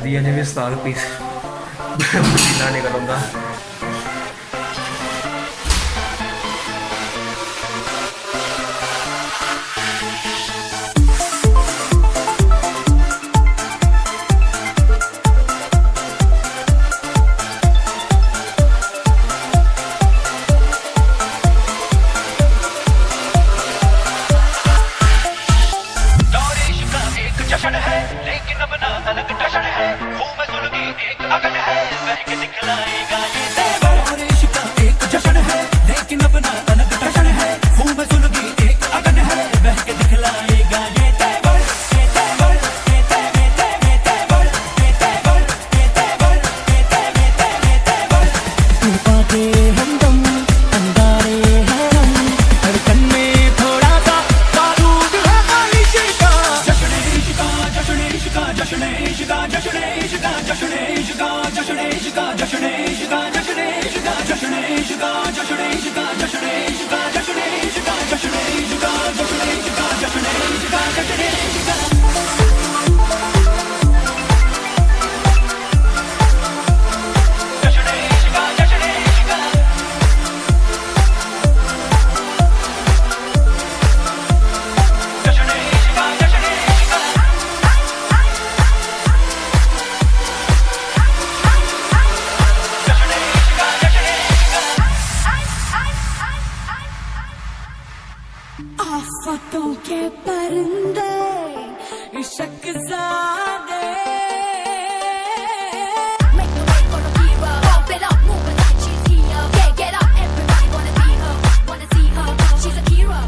रिया ने भी उस्ताद पीस पसीना निकल आंदा। आफतों के परिंदे इश्क ज़ादे make the way for the hero pump it up move it like she's here yeah get up everybody wanna be her wanna see her she's a hero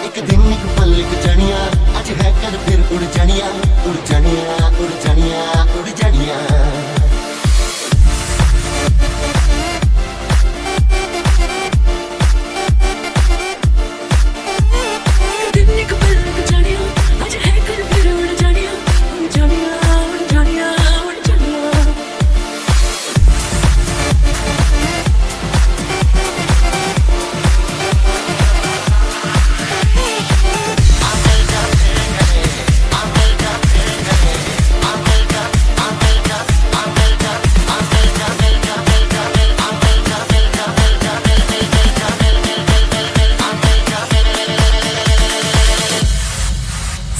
एक दिन एक पल एक जनिया आज है कल फिर उड़ जनिया उड़ जनिया उड़ जनिया उड़ जनिया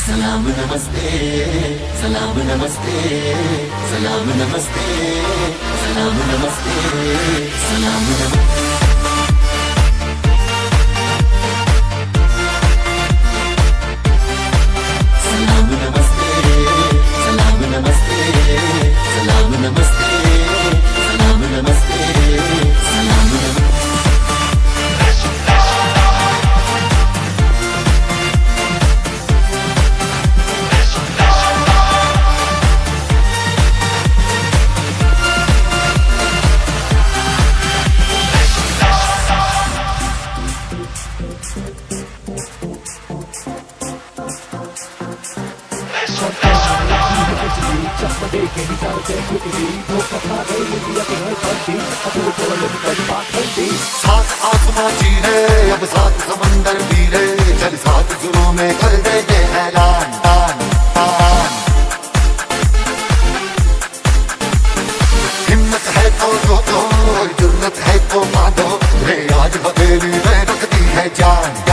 सलाम नमस्ते, सलाम नमस्ते, सलाम नमस्ते, सलाम नमस्ते, सलाम नमस्ते। सलाम नमस्ते, सलाम नमस्ते, सलाम नमस्ते, सलाम नमस्ते, सलाम नमस्ते। सात आसमां चीरे, अब सात समंदर पीरे, चल सात जुनों में कर देते ऐलान, तान तान। हिम्मत है तो दो, जुर्रत है तो मानो, रे आज हथेली में रखती है जान।